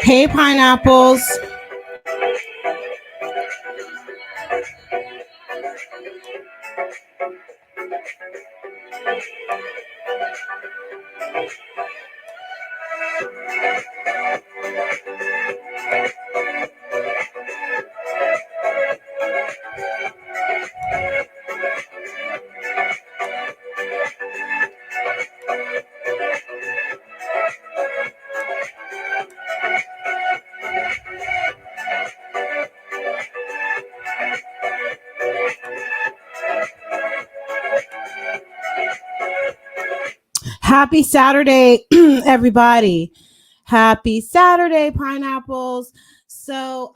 Hey, pineapples. Happy Saturday, everybody. Happy Saturday, pineapples. So,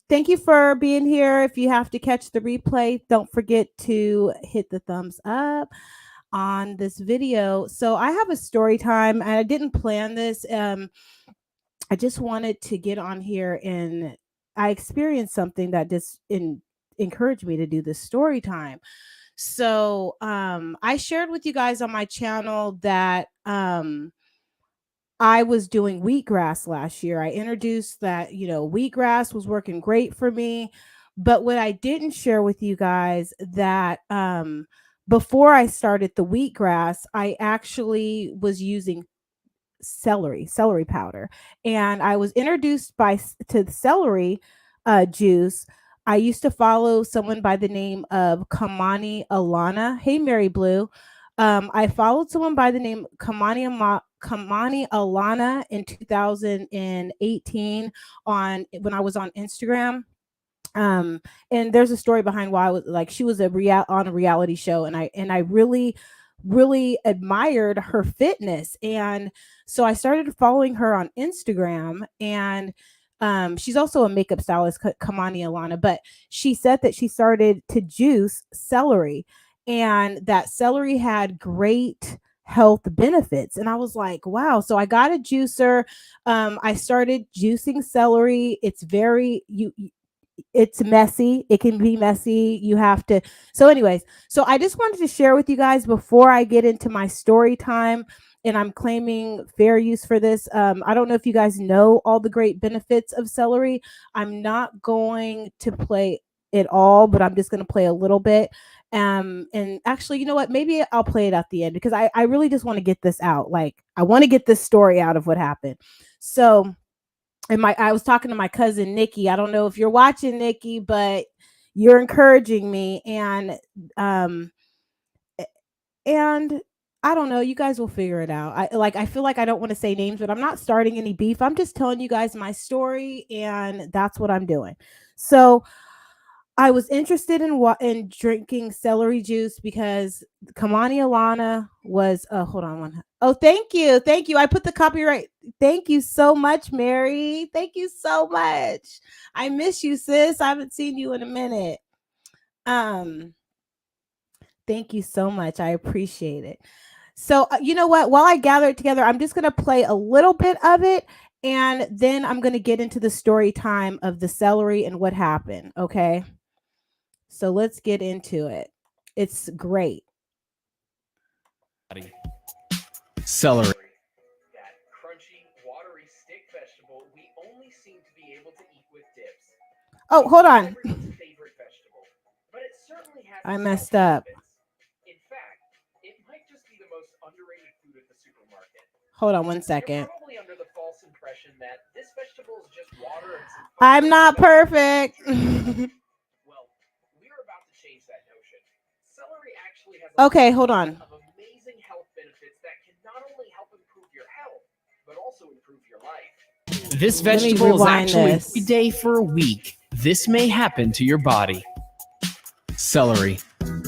thank you for being here. If you have to catch the replay, don't forget to hit the thumbs up on this video. So, I have a story time, and I didn't plan this. I just wanted to get on here, and I experienced something that just encouraged me to do this story time. So I shared with you guys on my channel that I was doing wheatgrass last year. I introduced that, wheatgrass was working great for me. But what I didn't share with you guys that before I started the wheatgrass, I actually was using celery powder. And I was introduced to the celery juice. I used to follow someone by the name of Kamani Alana. Hey, Mary Blue. I followed someone by the name Kamani Alana in 2018 when I was on Instagram. And there's a story behind why I was like, she was on a reality show, and I really admired her fitness. And so I started following her on Instagram, and she's also a makeup stylist, Kamani Alana, but she said that she started to juice celery, and that celery had great health benefits. And I was like, wow. So I got a juicer. I started juicing celery. It's messy. It can be messy. You have to. So anyways, so I just wanted to share with you guys before I get into my story time, and I'm claiming fair use for this. I don't know if you guys know all the great benefits of celery. I'm not going to play it all, but I'm just going to play a little bit. And actually, you know what? Maybe I'll play it at the end, because I really just want to get this out. Like, I want to get this story out of what happened. So, and I was talking to my cousin Nikki. I don't know if you're watching, Nikki, but you're encouraging me, um and I don't know, you guys will figure it out. I feel like I don't want to say names, but I'm not starting any beef. I'm just telling you guys my story, and that's what I'm doing. So I was interested in drinking celery juice because Kamani Alana was. Hold on one. Oh, thank you. I put the copyright. Thank you so much, Mary. Thank you so much. I miss you, sis. I haven't seen you in a minute. Thank you so much. I appreciate it. So you know what? While I gather it together, I'm just gonna play a little bit of it, and then I'm gonna get into the story time of the celery and what happened. Okay. So let's get into it. It's great. Celery. That crunchy, watery stick vegetable we only seem to be able to eat with dips. Oh, hold on. Everyone's favorite vegetable, but it certainly has I its messed health up. benefits. In fact, it might just be the most underrated food at the supermarket. Hold on one You're second. probably under the false impression that this vegetable is just water and some I'm not perfect. Well, we're about to change that notion. Celery actually has Okay, hold on. of amazing health benefits that can not only help improve your health, but also improve your life. This Let me vegetable is rewind actually this. every day for a week. This may happen to your body. Celery.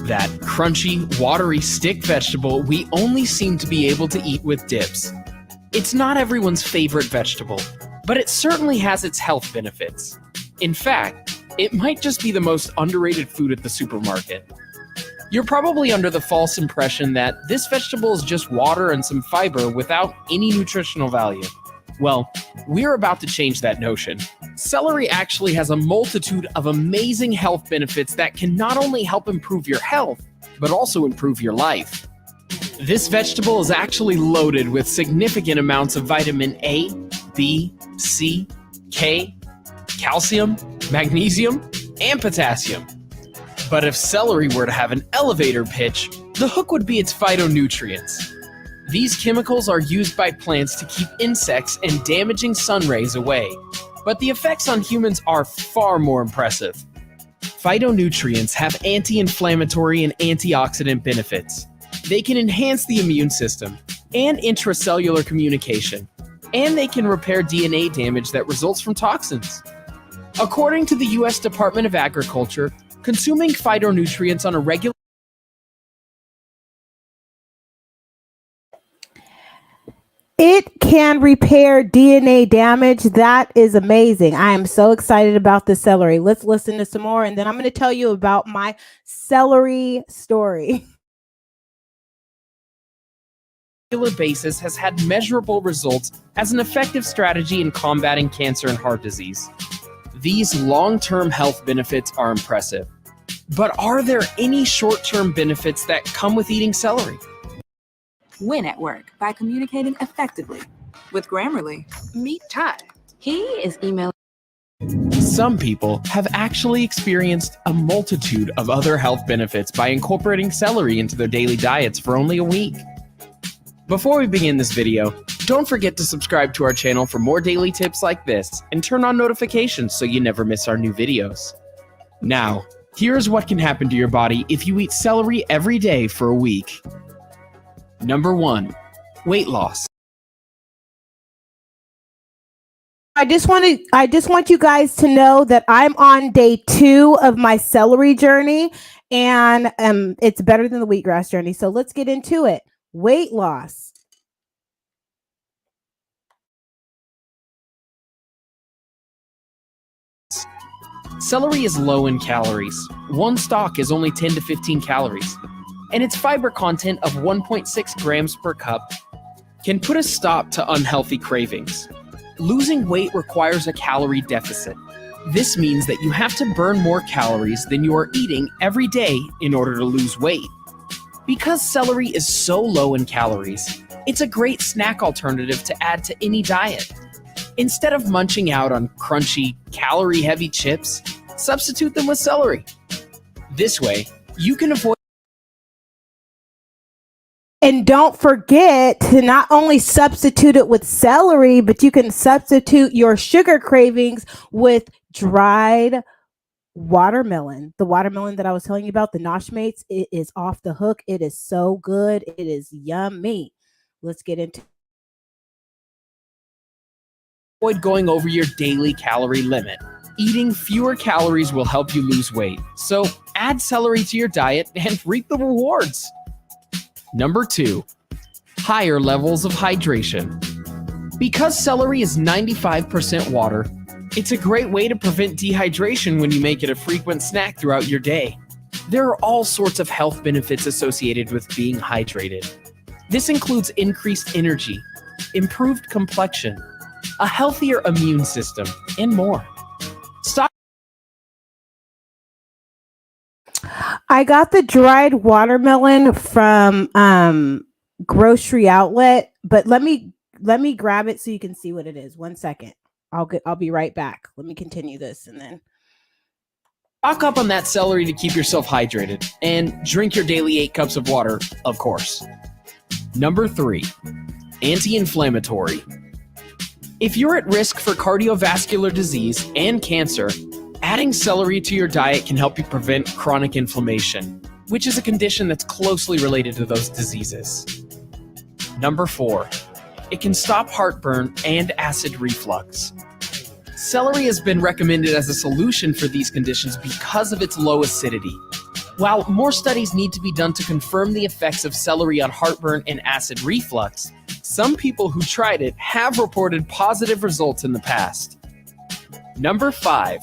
That crunchy, watery stick vegetable we only seem to be able to eat with dips. It's not everyone's favorite vegetable, but it certainly has its health benefits. In fact, it might just be the most underrated food at the supermarket. You're probably under the false impression that this vegetable is just water and some fiber without any nutritional value. Well, we're about to change that notion. Celery actually has a multitude of amazing health benefits that can not only help improve your health, but also improve your life. This vegetable is actually loaded with significant amounts of vitamin A, B, C, K, calcium, magnesium, and potassium. But if celery were to have an elevator pitch, the hook would be its phytonutrients. These chemicals are used by plants to keep insects and damaging sun rays away, but the effects on humans are far more impressive. Phytonutrients have anti-inflammatory and antioxidant benefits. They can enhance the immune system and intracellular communication, and they can repair DNA damage that results from toxins. According to the U.S. Department of Agriculture, consuming phytonutrients on a regular It can repair DNA damage. That is amazing. I am so excited about the celery. Let's listen to some more, and then I'm going to tell you about my celery story. basis has had measurable results as an effective strategy in combating cancer and heart disease. These long-term health benefits are impressive. But are there any short-term benefits that come with eating celery? Win at work by communicating effectively. With Grammarly, meet Ty. He is emailing. Some people have actually experienced a multitude of other health benefits by incorporating celery into their daily diets for only a week. Before we begin this video, don't forget to subscribe to our channel for more daily tips like this and turn on notifications so you never miss our new videos. Now, here's what can happen to your body if you eat celery every day for a week. Number 1, weight loss. I just want you guys to know that I'm on day 2 of my celery journey, and it's better than the wheatgrass journey. So let's get into it. Weight loss. Celery is low in calories. One stalk is only 10 to 15 calories, and its fiber content of 1.6 grams per cup can put a stop to unhealthy cravings. Losing weight requires a calorie deficit. This means that you have to burn more calories than you are eating every day in order to lose weight. Because celery is so low in calories, it's a great snack alternative to add to any diet. Instead of munching out on crunchy, calorie-heavy chips, substitute them with celery. This way, you can avoid. And don't forget to not only substitute it with celery, but you can substitute your sugar cravings with dried watermelon. The watermelon that I was telling you about, the Noshmates, it is off the hook. It is so good. It is yummy. Let's get into. Avoid going over your daily calorie limit. Eating fewer calories will help you lose weight, so add celery to your diet and reap the rewards. Number 2, higher levels of hydration. Because celery is 95% water, it's a great way to prevent dehydration when you make it a frequent snack throughout your day. There are all sorts of health benefits associated with being hydrated. This includes increased energy, improved complexion, a healthier immune system, and more. Stop. I got the dried watermelon from grocery outlet, but let me grab it so you can see what it is. 1 second. I'll be right back. Let me continue this and then. Stock up on that celery to keep yourself hydrated and drink your daily 8 cups of water, of course. Number 3, anti-inflammatory. If you're at risk for cardiovascular disease and cancer, adding celery to your diet can help you prevent chronic inflammation. which is a condition that's closely related to those diseases. Number 4, it can stop heartburn and acid reflux. Celery has been recommended as a solution for these conditions because of its low acidity. While more studies need to be done to confirm the effects of celery on heartburn and acid reflux, some people who tried it have reported positive results in the past. Number 5,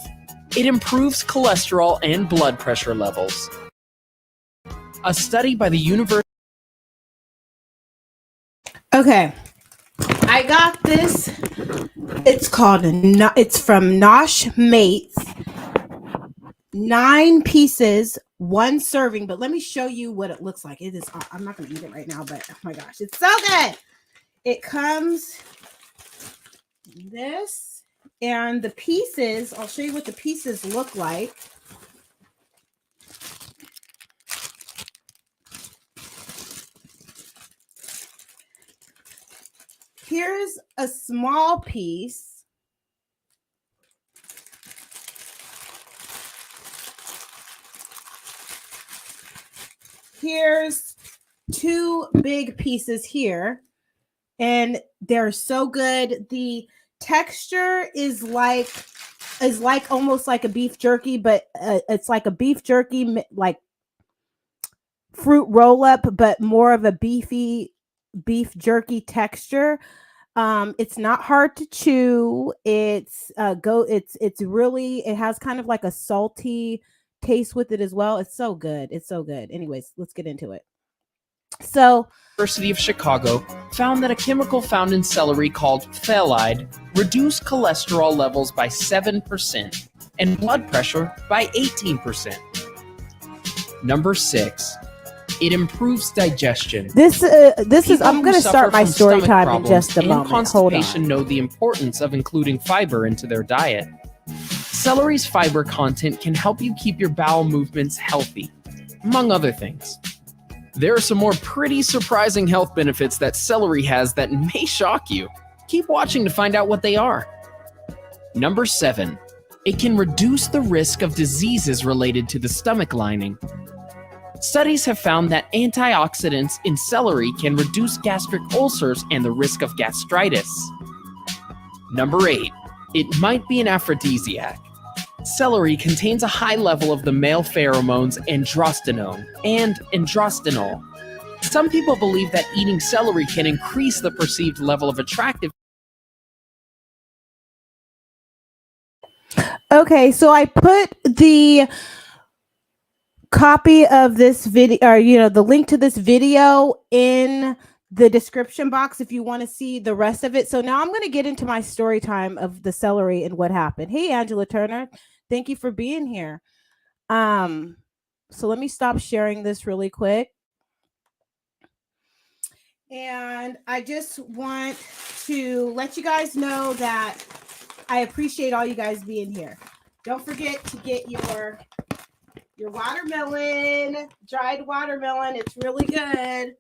it improves cholesterol and blood pressure levels. A study by the University. Okay, I got this. It's from Nosh Mates. 9 pieces, 1 serving. But let me show you what it looks like. It is. I'm not going to eat it right now, but oh my gosh, it's so good. It comes this and the pieces. I'll show you what the pieces look like. Here's a small piece. Here's 2 big pieces here, and they're so good. The texture is like almost like a beef jerky, but it's like a beef jerky like fruit roll up, but more of a beefy beef jerky texture. It's not hard to chew. It's really, it has kind of like a salty taste with it as well. It's so good. It's so good. Anyways, let's get into it. So, University of Chicago found that a chemical found in celery called phthalate reduced cholesterol levels by 7% and blood pressure by 18%. Number 6, it improves digestion. this is, I'm going to People who start suffer my from story stomach time in problems just a and moment. Hold constipation on. know the importance of including fiber into their diet. Celery's fiber content can help you keep your bowel movements healthy, among other things. There are some more pretty surprising health benefits that celery has that may shock you. Keep watching to find out what they are. Number 7, it can reduce the risk of diseases related to the stomach lining. Studies have found that antioxidants in celery can reduce gastric ulcers and the risk of gastritis. Number 8, it might be an aphrodisiac. Celery contains a high level of the male pheromones androstenone and androstenol. Some people believe that eating celery can increase the perceived level of attractiveness. Okay, so I put the copy of this video, or the link to this video in the description box if you want to see the rest of it. So now I'm going to get into my story time of the celery and what happened. Hey, Angela Turner, thank you for being here. So let me stop sharing this really quick. And I just want to let you guys know that I appreciate all you guys being here. Don't forget to get your watermelon, dried watermelon. It's really good.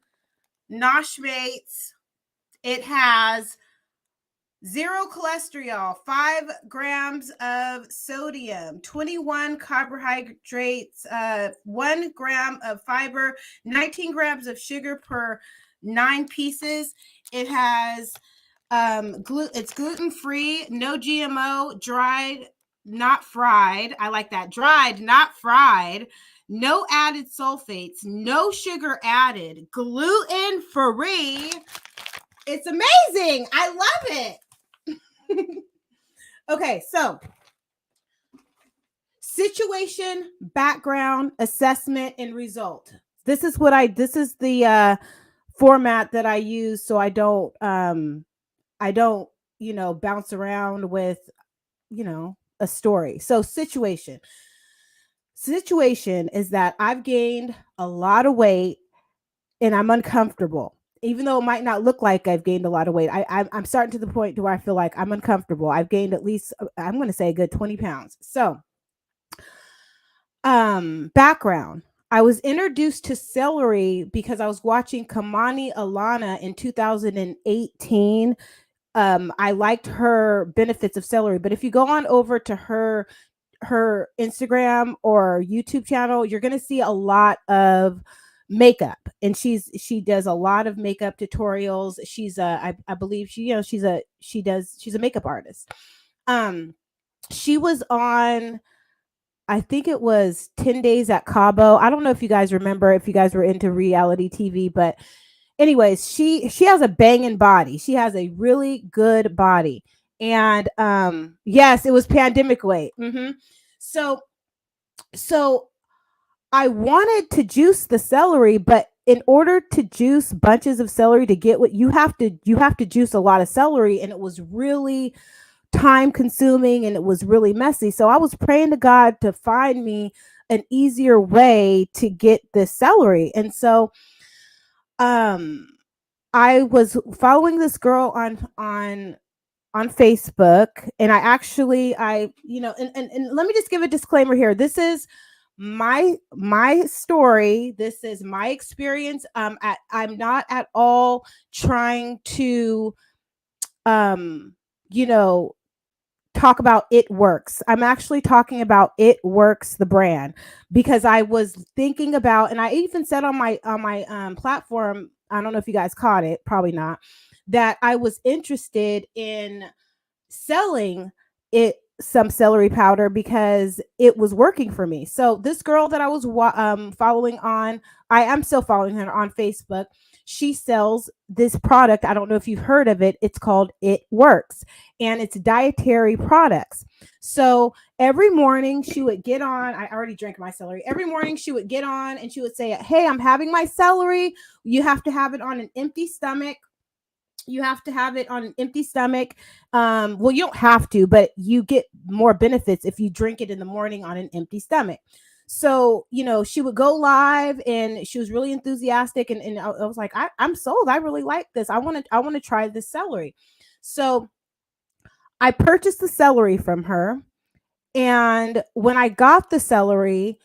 Nosh Mates. It has 0 cholesterol, 5 grams of sodium, 21 carbohydrates, 1 gram of fiber, 19 grams of sugar per 9 pieces. It has it's gluten-free, no GMO, dried, not fried. I like that. Dried, not fried. No added sulfates, no sugar added, gluten-free. It's amazing. I love it. Okay, so situation, background, assessment, and result. This is the format that I use, so I don't bounce around with a story. So situation is that I've gained a lot of weight and I'm uncomfortable. Even though it might not look like I've gained a lot of weight, I'm starting to the point where I feel like I'm uncomfortable. I've gained at least, I'm going to say a good 20 pounds. So, background. I was introduced to celery because I was watching Kamani Alana in 2018. I liked her benefits of celery, but if you go on over to her her Instagram or YouTube channel, you're going to see a lot of makeup, and she does a lot of makeup tutorials. She's I believe she, you know, she's a makeup artist. Um she was on, I think it was 10 Days at Cabo. I don't know if you guys remember, if you guys were into reality TV, but anyways, she has a banging body. She has a really good body. And yes, it was pandemic weight. So so I wanted to juice the celery, but in order to juice bunches of celery to get what you have to juice a lot of celery, and it was really time consuming and it was really messy. So I was praying to God to find me an easier way to get this celery. And so um I was following this girl on Facebook, and I you know, and let me just give a disclaimer here. This is my story. This is my experience. I'm not at all trying to you know, talk about It Works. I'm actually talking about It Works, the brand, because I was thinking about, and I even said on my platform, I don't know if you guys caught it, probably not, that I was interested in selling it some celery powder because it was working for me. So this girl that I was following on, I am still following her on Facebook. She sells this product. I don't know if you've heard of it. It's called It Works, and it's dietary products. So every morning she would get on. I already drank my celery. Every morning she would get on and she would say, "Hey, I'm having my celery. You have to have it on an empty stomach. You have to have it on an empty stomach. Well, you don't have to, but you get more benefits if you drink it in the morning on an empty stomach." So, you know, she would go live and she was really enthusiastic. And I was like, I'm sold. I really like this. I want to try this celery. So I purchased the celery from her. And when I got the celery,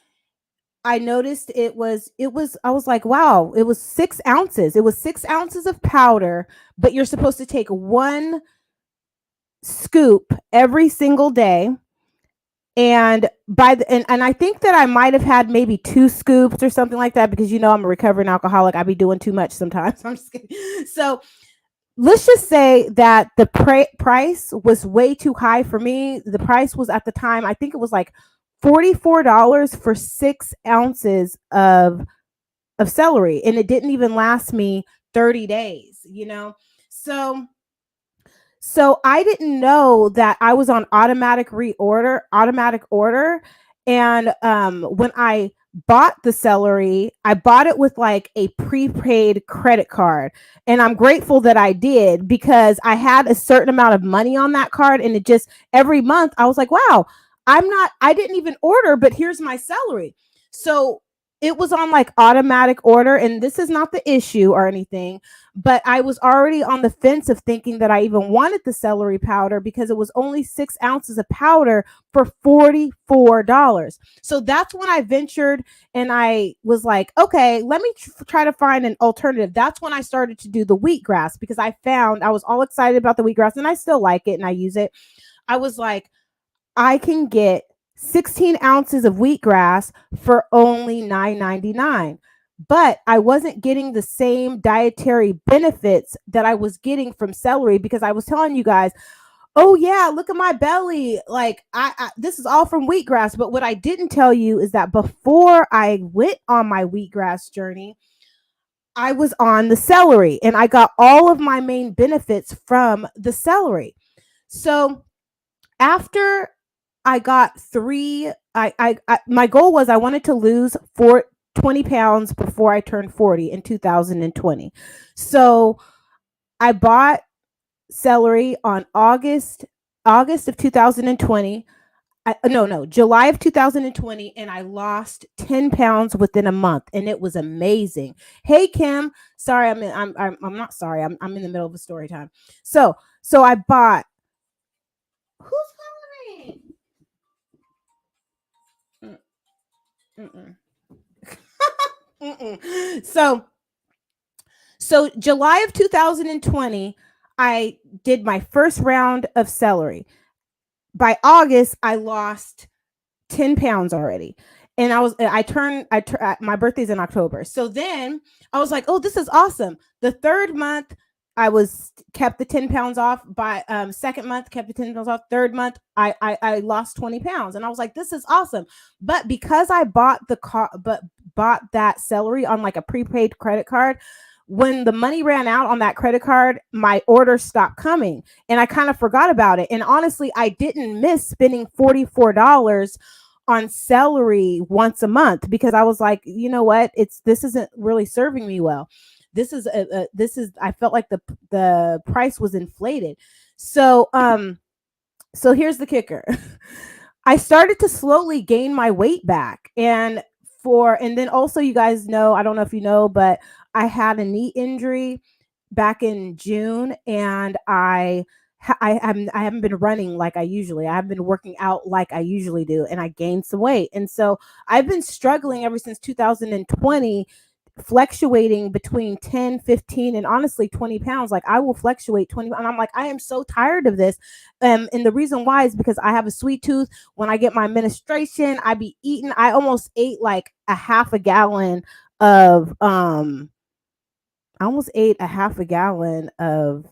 I noticed I was like, wow, it was 6 ounces. It was 6 ounces of powder, but you're supposed to take one scoop every single day. And and I think that I might have had maybe 2 scoops or something like that, because you know I'm a recovering alcoholic. I be doing too much sometimes. I'm just kidding. So let's just say that the price was way too high for me. The price was at the time, I think it was like $44 for 6 ounces of celery, and it didn't even last me 30 days, you know. So I didn't know that I was on automatic order. And when I bought the celery, I bought it with like a prepaid credit card. And I'm grateful that I did, because I had a certain amount of money on that card. And it just, every month I was like, wow, I didn't even order, but here's my celery. So it was on like automatic order, and this is not the issue or anything, but I was already on the fence of thinking that I even wanted the celery powder, because it was only 6 ounces of powder for $44. So that's when I ventured, and I was like, okay, let me try to find an alternative. That's when I started to do the wheatgrass, because I was all excited about the wheatgrass, and I still like it and I use it. I was like, I can get 16 ounces of wheatgrass for only $9.99. But I wasn't getting the same dietary benefits that I was getting from celery, because I was telling you guys, oh yeah, look at my belly. Like I this is all from wheatgrass. But what I didn't tell you is that before I went on my wheatgrass journey, I was on the celery, and I got all of my main benefits from the celery. So after I got my goal was I wanted to lose 20 pounds before I turned 40 in 2020. So I bought celery on August of 2020. No, July of 2020, and I lost 10 pounds within a month, and it was amazing. Hey Kim, sorry, I'm not sorry. I'm in the middle of a story time. So I bought. Who's calling me? Mm-mm. Mm-mm. So July of 2020, I did my first round of celery. By August, I lost 10 pounds already. And my birthday's in October. So then I was like, oh, this is awesome. The third month, I was kept the 10 pounds off. By second month, kept the 10 pounds off. Third month, I lost 20 pounds. And I was like, this is awesome. But because I bought that celery on like a prepaid credit card, when the money ran out on that credit card, my order stopped coming and I kind of forgot about it. And honestly, I didn't miss spending $44 on celery once a month because I was like, you know what? This isn't really serving me well. I felt like the price was inflated. So so here's the kicker. I started to slowly gain my weight back. And then also, you guys know, I don't know if you know, but I had a knee injury back in June, and I haven't been running like I usually. I haven't been working out like I usually do, and I gained some weight. And so I've been struggling ever since 2020, fluctuating between 10, 15, and honestly 20 pounds. Like I will fluctuate 20, and I'm like, I am so tired of this. And the reason why is because I have a sweet tooth. When I get my menstruation, I be eating. I almost ate like a half a gallon of I almost ate a half a gallon of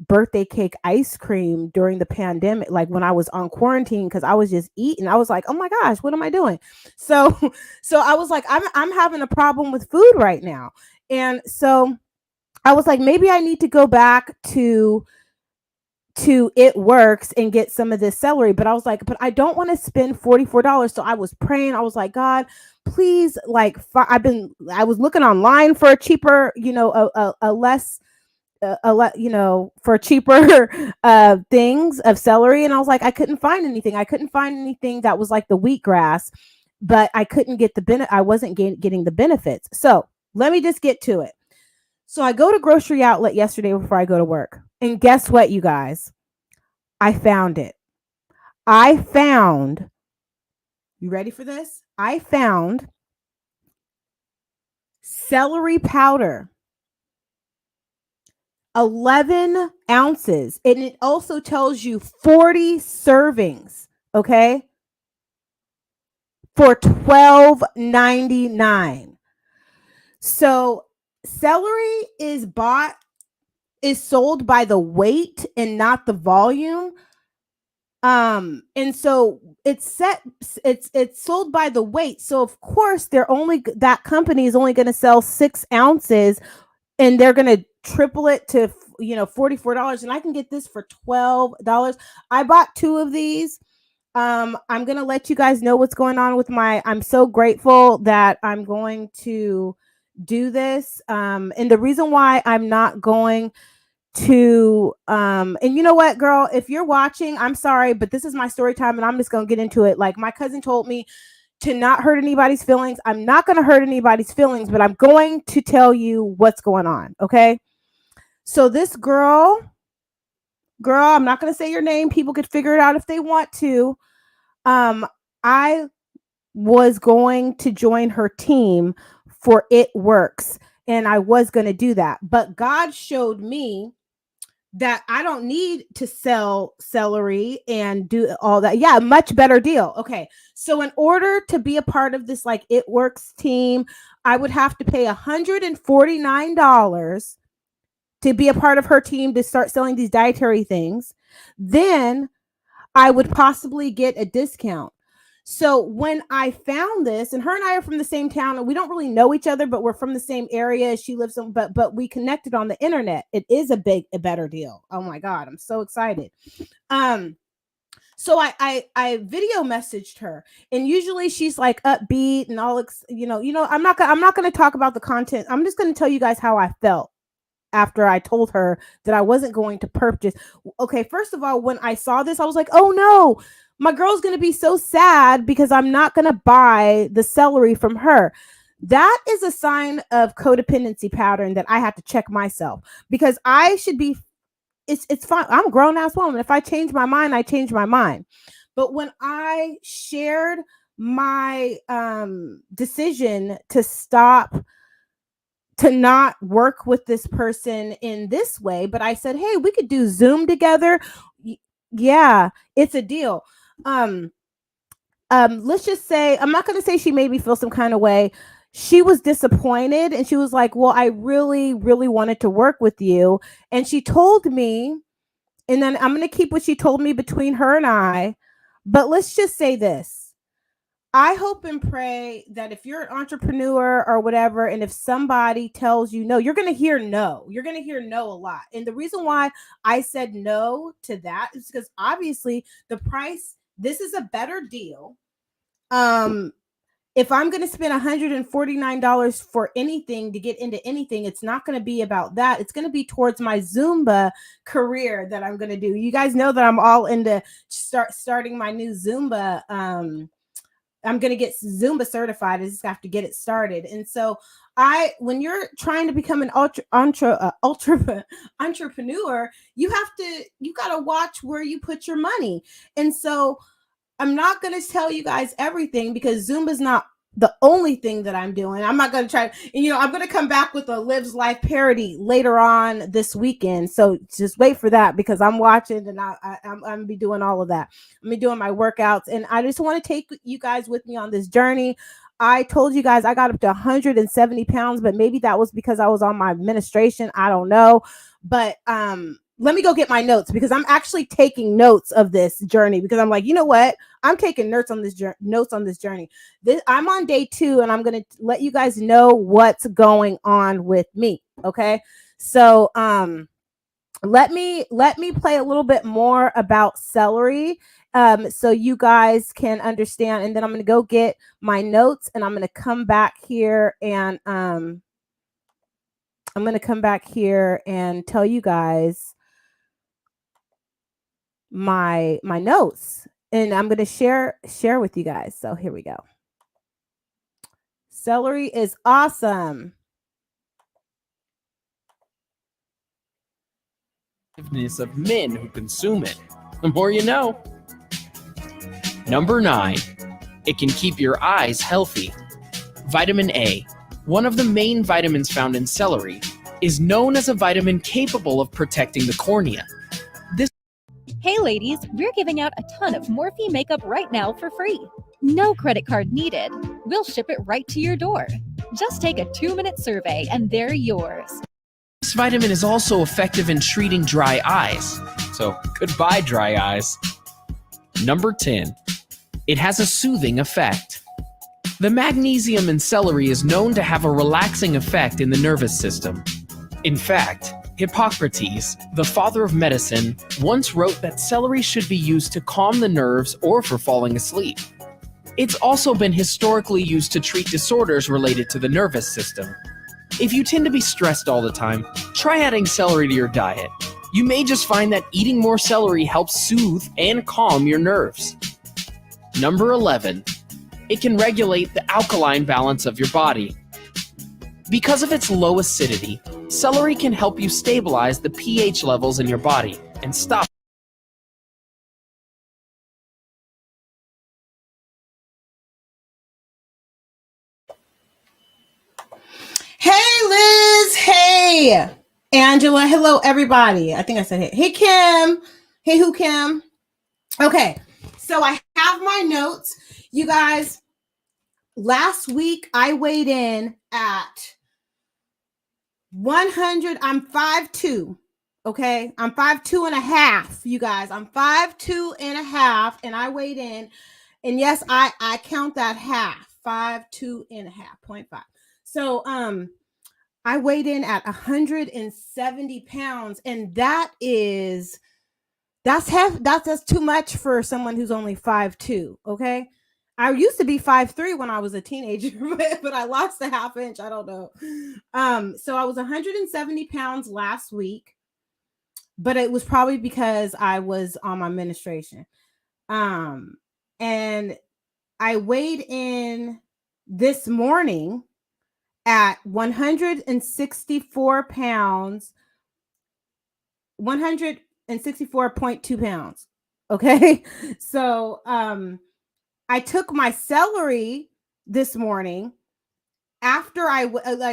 birthday cake ice cream during the pandemic, like when I was on quarantine, because I was just eating. I was like, oh my gosh, what am I doing? So so I was like, I'm having a problem with food right now. And so I was like, maybe I need to go back to It Works and get some of this celery. But I was like, but I don't want to spend $44. So I was praying. I was like, God, please, like, I was looking online for a cheaper, a less for cheaper things of celery. And I was like, I couldn't find anything. I couldn't find anything that was like the wheatgrass, but I couldn't get I wasn't getting the benefits. So let me just get to it. So I go to Grocery Outlet yesterday before I go to work. And guess what, you guys? I found it. You ready for this? I found celery powder. 11 ounces. And it also tells you 40 servings, okay? For $12.99. So celery is sold by the weight and not the volume. And so it's sold by the weight. So of course that company is only going to sell 6 ounces, and they're going to triple it to $44, and I can get this for $12. I bought 2 of these. I'm going to let you guys know what's going on with I'm so grateful that I'm going to do this. And the reason why I'm not going to and you know what, girl, if you're watching, I'm sorry, but this is my story time and I'm just going to get into it. Like, my cousin told me to not hurt anybody's feelings. I'm not going to hurt anybody's feelings, but I'm going to tell you what's going on. Okay. So this girl, I'm not going to say your name. People could figure it out if they want to. I was going to join her team for It Works, and I was going to do that. But God showed me that I don't need to sell celery and do all that. Yeah, much better deal. Okay. So in order to be a part of this, like, It Works team, I would have to pay $149 to be a part of her team to start selling these dietary things. Then I would possibly get a discount. So when I found this, and her and I are from the same town, and we don't really know each other, but we're from the same area. She lives in, but we connected on the internet. It is a better deal. Oh my God, I'm so excited. So I video messaged her, and usually she's like upbeat and all, I'm not going to talk about the content. I'm just going to tell you guys how I felt after I told her that I wasn't going to purchase. Okay, first of all, when I saw this, I was like, oh no, my girl's going to be so sad because I'm not going to buy the celery from her. That is a sign of codependency pattern that I have to check myself, because I should be, it's fine. I'm a grown ass woman. If I change my mind, I change my mind. But when I shared my decision to not work with this person in this way, but I said, hey, we could do Zoom together. Yeah, it's a deal. let's just say, I'm not going to say she made me feel some kind of way. She was disappointed and she was like, well, I really, really wanted to work with you. And she told me, and then I'm going to keep what she told me between her and I. But let's just say this. I hope and pray that if you're an entrepreneur or whatever, and if somebody tells you no, you're going to hear no. You're going to hear no a lot. And the reason why I said no to that is because obviously the price, this is a better deal. If I'm going to spend $149 for anything to get into anything, it's not going to be about that. It's going to be towards my Zumba career that I'm going to do. You guys know that I'm all into starting my new Zumba. I'm going to get Zumba certified. I just have to get it started. And so when you're trying to become an entrepreneur, you got to watch where you put your money. And so I'm not going to tell you guys everything because Zumba's not the only thing that I'm doing. I'm not going to try. And, I'm going to come back with a Lives Life parody later on this weekend. So just wait for that because I'm watching and I'm going to be doing all of that. I'm going to be doing my workouts. And I just want to take you guys with me on this journey. I told you guys I got up to 170 pounds, but maybe that was because I was on my administration. I don't know. But, let me go get my notes because I'm actually taking notes of this journey because I'm like, you know what? I'm taking notes on this journey. I'm on day 2 and I'm going to let you guys know what's going on with me. Okay. So, let me play a little bit more about celery. So you guys can understand. And then I'm going to go get my notes and I'm going to come back here and, tell you guys my notes, and I'm going to share with you guys. So here we go. Celery is awesome. Of men who consume it. The more you know. Number 9. It can keep your eyes healthy. Vitamin A, one of the main vitamins found in celery, is known as a vitamin capable of protecting the cornea. Hey ladies, we're giving out a ton of Morphe makeup right now for free. No credit card needed. We'll ship it right to your door. Just take a 2-minute survey and they're yours. This vitamin is also effective in treating dry eyes. So goodbye dry eyes. Number 10. It has a soothing effect. The magnesium in celery is known to have a relaxing effect in the nervous system. In fact, Hippocrates, the father of medicine, once wrote that celery should be used to calm the nerves or for falling asleep. It's also been historically used to treat disorders related to the nervous system. If you tend to be stressed all the time, try adding celery to your diet. You may just find that eating more celery helps soothe and calm your nerves. Number 11. It can regulate the alkaline balance of your body. Because of its low acidity, celery can help you stabilize the pH levels in your body and stop. Hey, Liz. Hey, Angela. Hello, everybody. I think I said hey. Hey, Kim. Hey, who, Kim? Okay, so I have my notes. You guys, last week I weighed in at 100. I'm 5'2". Okay, I'm 5'2" and a half. You guys, I'm 5'2" and a half, and I weighed in. And yes, I count that half. 5'2" and a half, 0.5. So I weighed in at 170 pounds, and that's too much for someone who's only 5'2". Okay. I used to be 5'3" when I was a teenager, but I lost a half inch. I don't know. So I was 170 pounds last week, but it was probably because I was on my menstruation. And I weighed in this morning at 164 pounds, 164.2 pounds. Okay. So, I took my celery this morning after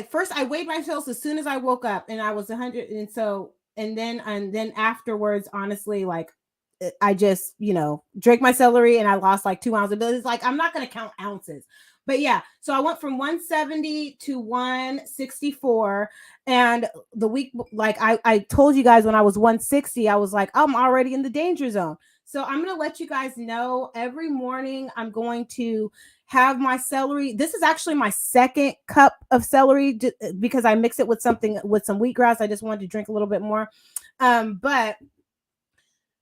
first I weighed myself as soon as I woke up and I was 100. And then afterwards, honestly, like I just, drank my celery and I lost like 2 ounces. But it's like, I'm not going to count ounces. But yeah, so I went from 170 to 164. And the week, like I told you guys when I was 160, I was like, I'm already in the danger zone. So I'm going to let you guys know every morning I'm going to have my celery. This is actually my second cup of celery because I mix it with something with some wheatgrass. I just wanted to drink a little bit more. But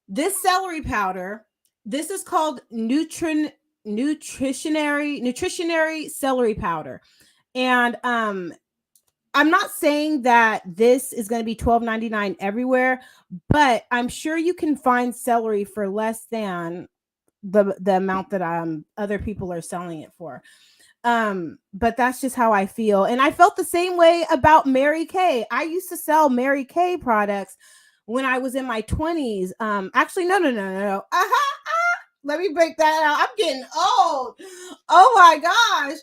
this celery powder, this is called nutritionary celery powder. And I'm not saying that this is going to be $12.99 everywhere, but I'm sure you can find celery for less than the amount that other people are selling it for. But that's just how I feel. And I felt the same way about Mary Kay. I used to sell Mary Kay products when I was in my 20s. Actually, no. Let me break that out. I'm getting old. Oh my gosh.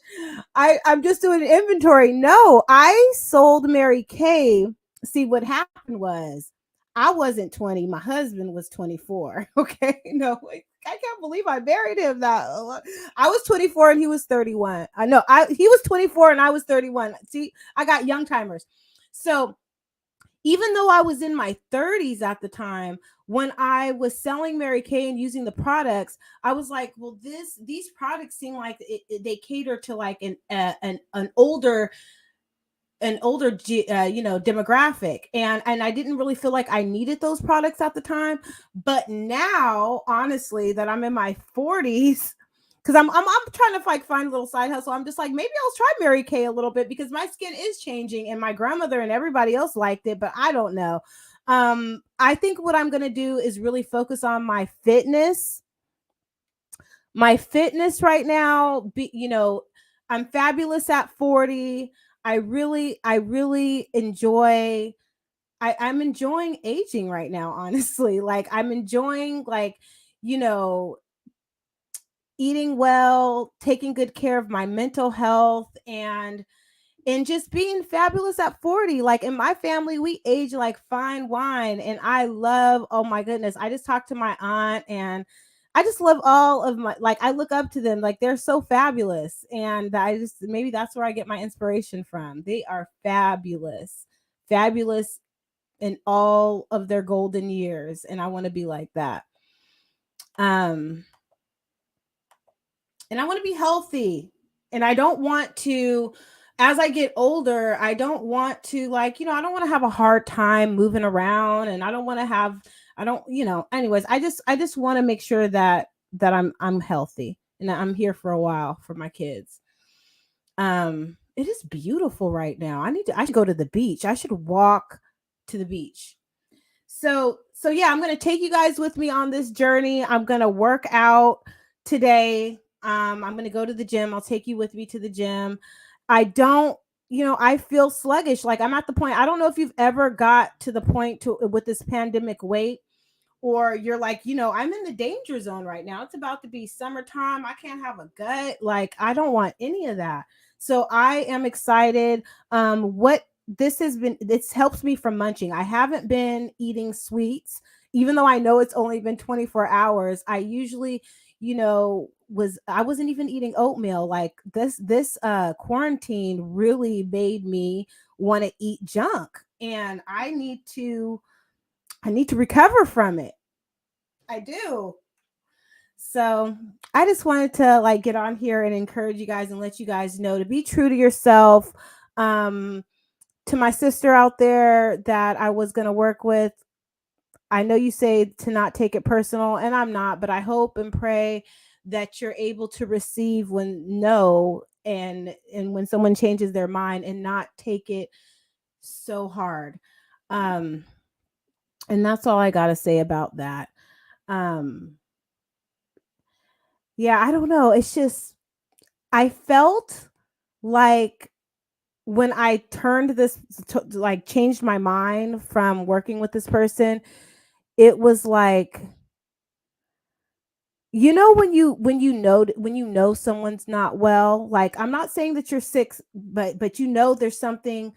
I'm just doing an inventory. No, I sold Mary Kay. See, what happened was I wasn't 20. My husband was 24. Okay. No, I can't believe I married him. I was 24 and he was 31. I know he was 24 and I was 31. See, I got young timers. So even though I was in my 30s at the time, when I was selling Mary Kay and using the products, I was like, well, these products seem like they cater to like an older demographic, and I didn't really feel like I needed those products at the time. But now, honestly, that I'm in my 40s, because I'm trying to like find a little side hustle. I'm just like, maybe I'll try Mary Kay a little bit because my skin is changing, and my grandmother and everybody else liked it, but I don't know. I think what I'm gonna do is really focus on my fitness. My fitness right now, I'm fabulous at 40. I really enjoy. I'm enjoying aging right now, honestly. Like I'm enjoying you know eating well, taking good care of my mental health, and just being fabulous at 40. Like in my family, we age like fine wine. And I love, oh my goodness, I just talked to my aunt, and I just love all of my, like, I look up to them. Like they're so fabulous. And maybe that's where I get my inspiration from. They are fabulous, fabulous in all of their golden years. And I want to be like that. Um, and I want to be healthy. And I don't want to, as I get older, I don't want to I don't want to have a hard time moving around, and I don't want to have, I don't, anyways, I just want to make sure that I'm healthy and that I'm here for a while for my kids. It is beautiful right now. I should go to the beach. I should walk to the beach. So yeah, I'm gonna take you guys with me on this journey. I'm gonna work out today. I'm gonna go to the gym. I'll take you with me to the gym. I don't, I feel sluggish. Like I'm at the point. I don't know if you've ever got to the point to with this pandemic weight, or you're like, I'm in the danger zone right now. It's about to be summertime. I can't have a gut. Like, I don't want any of that. So I am excited. What this has been, this helps me from munching. I haven't been eating sweets, even though I know it's only been 24 hours. I usually, I wasn't even eating oatmeal. Like this quarantine really made me want to eat junk. And I need to recover from it. I do. So I just wanted to get on here and encourage you guys and let you guys know to be true to yourself. Um, to my sister out there that I was going to work with, I know you say to not take it personal, and I'm not, but I hope and pray that you're able to receive when no, and when someone changes their mind, and not take it so hard. Um, and that's all I got to say about that. Um, yeah, I don't know. It's just, I felt like when I turned this, changed my mind from working with this person, it was like, when you know someone's not well. Like, I'm not saying that you're sick, but there's something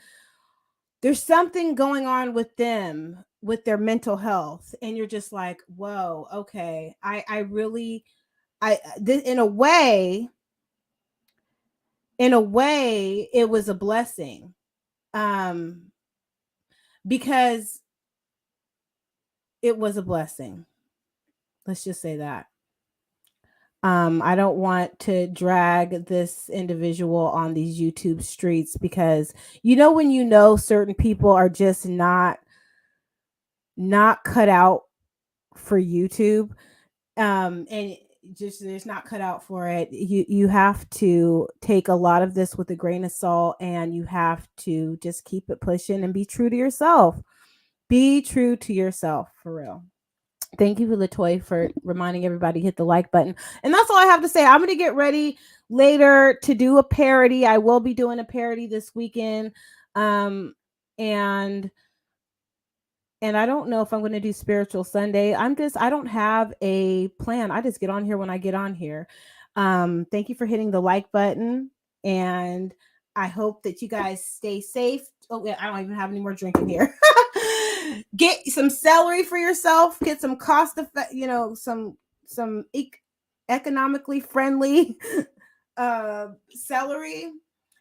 there's something going on with them, with their mental health, and you're just like, whoa, okay, I really, in a way it was a blessing, um because it was a blessing, let's just say that. I don't want to drag this individual on these YouTube streets, because when certain people are just not cut out for YouTube, and just there's not cut out for it. You have to take a lot of this with a grain of salt, and you have to just keep it pushing and be true to yourself. Be true to yourself, for real. Thank you, Latoy, for reminding everybody to hit the like button. And that's all I have to say. I'm going to get ready later to do a parody. I will be doing a parody this weekend. Um, and I don't know if I'm going to do Spiritual Sunday. I don't have a plan. I just get on here when I get on here. Thank you for hitting the like button. And I hope that you guys stay safe. Oh, yeah, I don't even have any more drinking here. Get some celery for yourself. Get some cost effect, some economically friendly celery.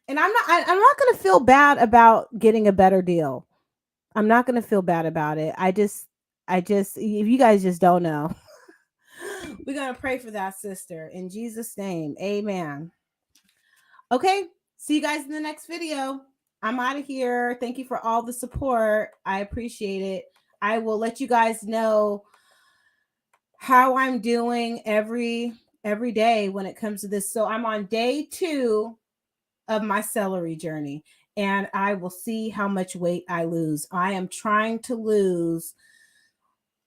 And I'm not going to feel bad about getting a better deal. I'm not going to feel bad about it. I just, if you guys just don't know, we're going to pray for that sister in Jesus' name. Amen. Okay. See you guys in the next video. I'm out of here. Thank you for all the support. I appreciate it. I will let you guys know how I'm doing every day when it comes to this. So I'm on day 2 of my celery journey, and I will see how much weight I lose. I am trying to lose.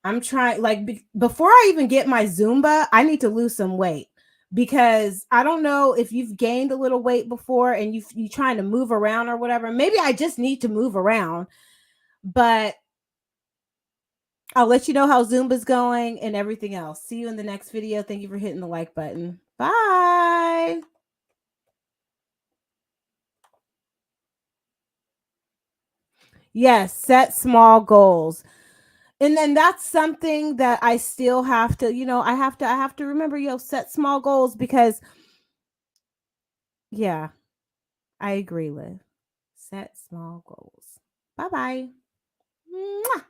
Before I even get my Zumba, I need to lose some weight, because I don't know if you've gained a little weight before and you trying to move around or whatever. Maybe I just need to move around, but I'll let you know how Zumba's going and everything else. See you in the next video. Thank you for hitting the like button. Bye. Yes, set small goals. And then that's something that I still have to, I have to remember, set small goals, because yeah, I agree, Liv. Set small goals. Bye-bye. Mwah.